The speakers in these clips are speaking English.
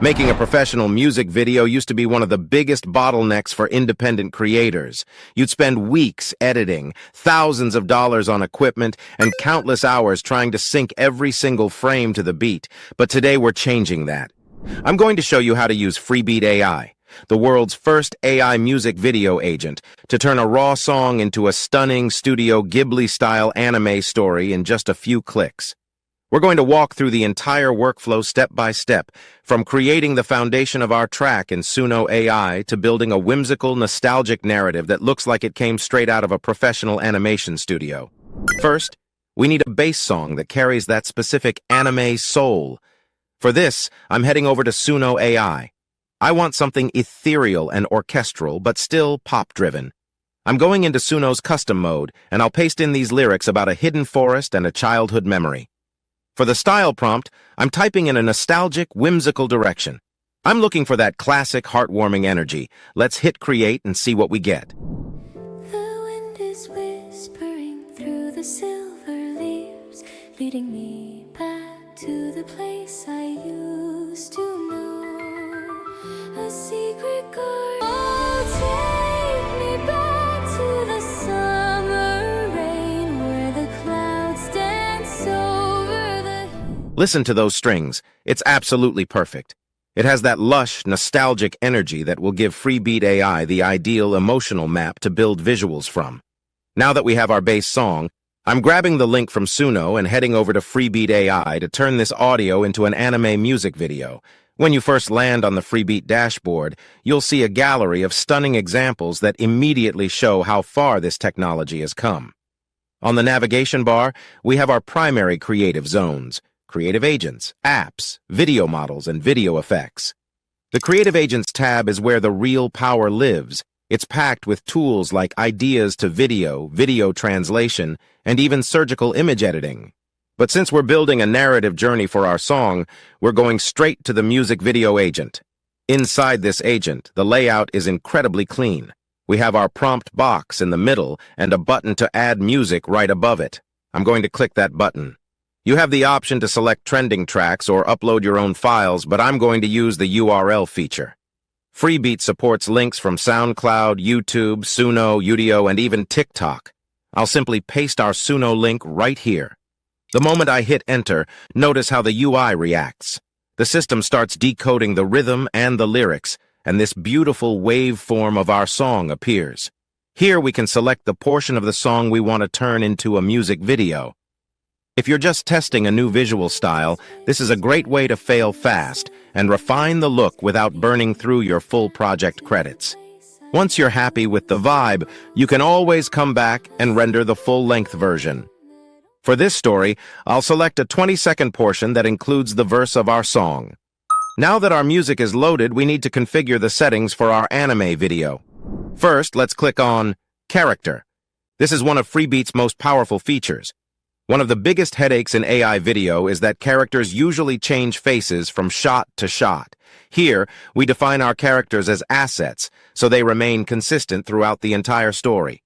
Making a professional music video used to be one of the biggest bottlenecks for independent creators. You'd spend weeks editing, thousands of dollars on equipment, and countless hours trying to sync every single frame to the beat. But today we're changing that. I'm going to show you how to use Freebeat AI, the world's first AI music video agent, to turn a raw song into a stunning Studio Ghibli-style anime story in just a few clicks. We're going to walk through the entire workflow step by step, from creating the foundation of our track in Suno AI to building a whimsical, nostalgic narrative that looks like it came straight out of a professional animation studio. First, we need a bass song that carries that specific anime soul. For this, I'm heading over to Suno AI. I want something ethereal and orchestral, but still pop-driven. I'm going into Suno's custom mode, and I'll paste in these lyrics about a hidden forest and a childhood memory. For the style prompt, I'm typing in a nostalgic, whimsical direction. I'm looking for that classic, heartwarming energy. Let's hit create and see what we get. The wind is whispering through the silver leaves, leading me back to the place I used to know. A secret garden. Oh, take me back to the summer rain where the clouds dance over. Listen to those strings. It's absolutely perfect. It has that lush, nostalgic energy that will give Freebeat AI the ideal emotional map to build visuals from. Now that we have our bass song, I'm grabbing the link from Suno and heading over to Freebeat AI to turn this audio into an anime music video. When you first land on the Freebeat dashboard, you'll see a gallery of stunning examples that immediately show how far this technology has come. On the navigation bar, we have our primary creative zones: creative agents, apps, video models, and video effects. The Creative Agents tab is where the real power lives. It's packed with tools like ideas to video, video translation, and even surgical image editing. But since we're building a narrative journey for our song, we're going straight to the music video agent. Inside this agent, the layout is incredibly clean. We have our prompt box in the middle and a button to add music right above it. I'm going to click that button. You have the option to select trending tracks or upload your own files, but I'm going to use the URL feature. Freebeat supports links from SoundCloud, YouTube, Suno, Udio, and even TikTok. I'll simply paste our Suno link right here. The moment I hit enter, notice how the UI reacts. The system starts decoding the rhythm and the lyrics, and this beautiful waveform of our song appears. Here we can select the portion of the song we want to turn into a music video. If you're just testing a new visual style, this is a great way to fail fast and refine the look without burning through your full project credits. Once you're happy with the vibe, you can always come back and render the full-length version. For this story, I'll select a 20-second portion that includes the verse of our song. Now that our music is loaded, we need to configure the settings for our anime video. First, let's click on Character. This is one of Freebeat's most powerful features. One of the biggest headaches in AI video is that characters usually change faces from shot to shot. Here, we define our characters as assets, so they remain consistent throughout the entire story.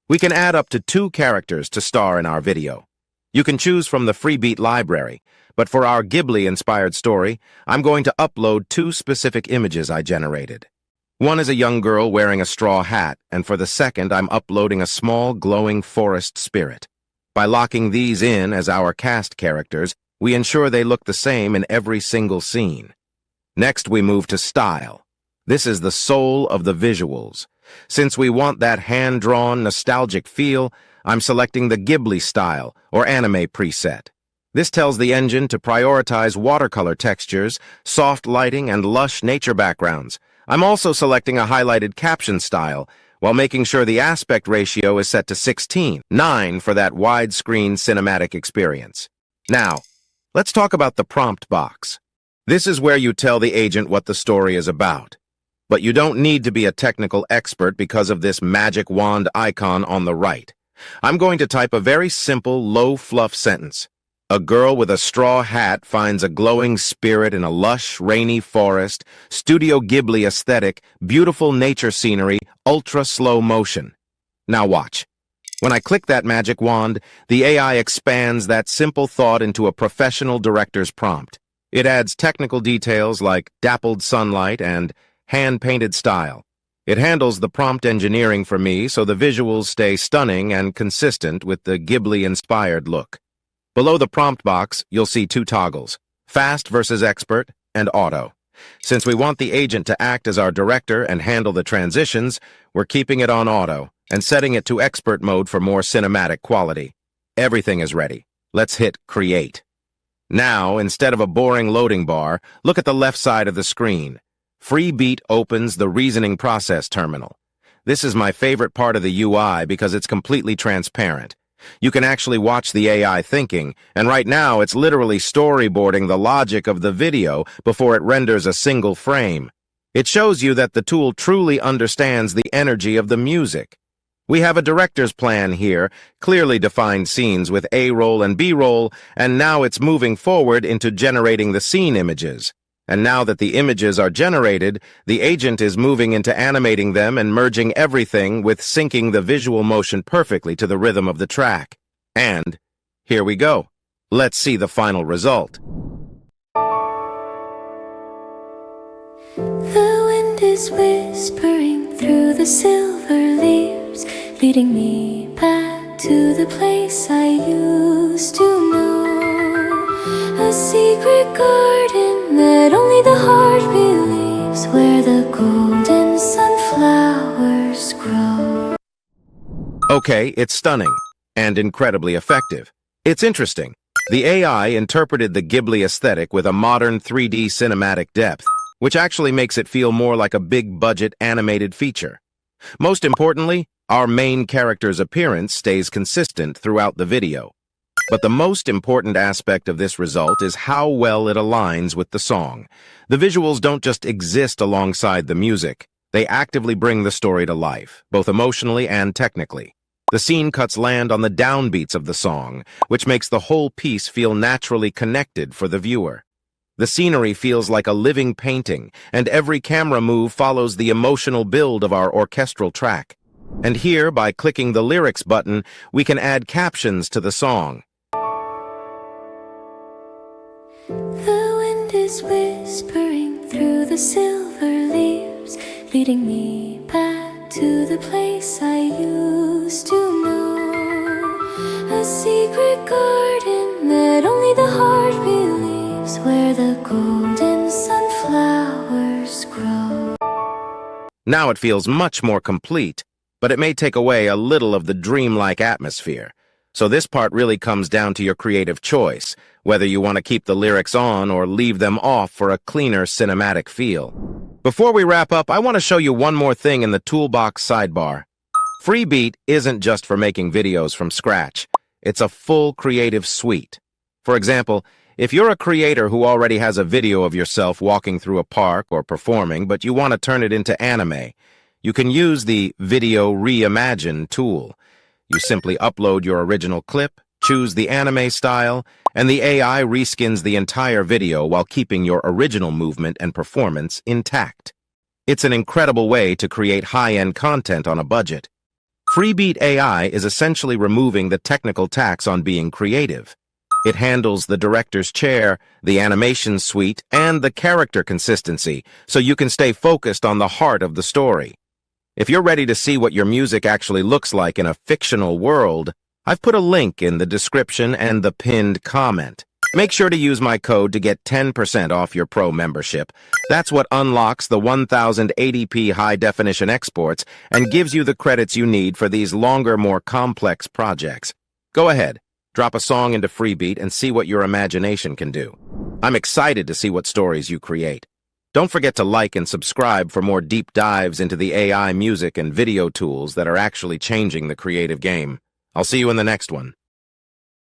We can add up to 2 characters to star in our video. You can choose from the Freebeat library, but for our Ghibli-inspired story, I'm going to upload 2 specific images I generated. One is a young girl wearing a straw hat, and for the second, I'm uploading a small, glowing forest spirit. By locking these in as our cast characters, we ensure they look the same in every single scene. Next, we move to Style. This is the soul of the visuals. Since we want that hand-drawn, nostalgic feel, I'm selecting the Ghibli style, or anime preset. This tells the engine to prioritize watercolor textures, soft lighting, and lush nature backgrounds. I'm also selecting a highlighted caption style, while making sure the aspect ratio is set to 16:9 for that widescreen cinematic experience. Now, let's talk about the prompt box. This is where you tell the agent what the story is about. But you don't need to be a technical expert because of this magic wand icon on the right. I'm going to type a very simple, low-fluff sentence. A girl with a straw hat finds a glowing spirit in a lush, rainy forest, Studio Ghibli aesthetic, beautiful nature scenery, ultra-slow motion. Now watch. When I click that magic wand, the AI expands that simple thought into a professional director's prompt. It adds technical details like dappled sunlight and hand-painted style. It handles the prompt engineering for me so the visuals stay stunning and consistent with the Ghibli-inspired look. Below the prompt box, you'll see two toggles, Fast versus Expert and Auto. Since we want the agent to act as our director and handle the transitions, we're keeping it on Auto and setting it to Expert mode for more cinematic quality. Everything is ready. Let's hit Create. Now, instead of a boring loading bar, look at the left side of the screen. Freebeat opens the reasoning process terminal. This is my favorite part of the UI because it's completely transparent. You can actually watch the AI thinking, and right now it's literally storyboarding the logic of the video before it renders a single frame. It shows you that the tool truly understands the energy of the music. We have a director's plan here, clearly defined scenes with A-roll and B-roll, and now it's moving forward into generating the scene images. And now that the images are generated, the agent is moving into animating them and merging everything with syncing the visual motion perfectly to the rhythm of the track. And here we go. Let's see the final result. The wind is whispering through the silver leaves, leading me back to the place I used to know. A secret garden that only the heart believes, where the golden sunflowers grow. Okay, it's stunning and incredibly effective. It's interesting. The AI interpreted the Ghibli aesthetic with a modern 3D cinematic depth, which actually makes it feel more like a big-budget animated feature. Most importantly, our main character's appearance stays consistent throughout the video. But the most important aspect of this result is how well it aligns with the song. The visuals don't just exist alongside the music. They actively bring the story to life, both emotionally and technically. The scene cuts land on the downbeats of the song, which makes the whole piece feel naturally connected for the viewer. The scenery feels like a living painting, and every camera move follows the emotional build of our orchestral track. And here, by clicking the lyrics button, we can add captions to the song. The wind is whispering through the silver leaves, leading me back to the place I used to know. A secret garden that only the heart believes, where the golden sunflowers grow. Now it feels much more complete, but it may take away a little of the dreamlike atmosphere. So this part really comes down to your creative choice, whether you want to keep the lyrics on or leave them off for a cleaner cinematic feel. Before we wrap up, I want to show you one more thing in the toolbox sidebar. Freebeat isn't just for making videos from scratch. It's a full creative suite. For example, if you're a creator who already has a video of yourself walking through a park or performing, but you want to turn it into anime, you can use the Video Reimagine tool. You simply upload your original clip, choose the anime style, and the AI reskins the entire video while keeping your original movement and performance intact. It's an incredible way to create high-end content on a budget. Freebeat AI is essentially removing the technical tax on being creative. It handles the director's chair, the animation suite, and the character consistency, so you can stay focused on the heart of the story. If you're ready to see what your music actually looks like in a fictional world, I've put a link in the description and the pinned comment. Make sure to use my code to get 10% off your Pro membership. That's what unlocks the 1080p high-definition exports and gives you the credits you need for these longer, more complex projects. Go ahead, drop a song into Freebeat and see what your imagination can do. I'm excited to see what stories you create. Don't forget to like and subscribe for more deep dives into the AI music and video tools that are actually changing the creative game. I'll see you in the next one.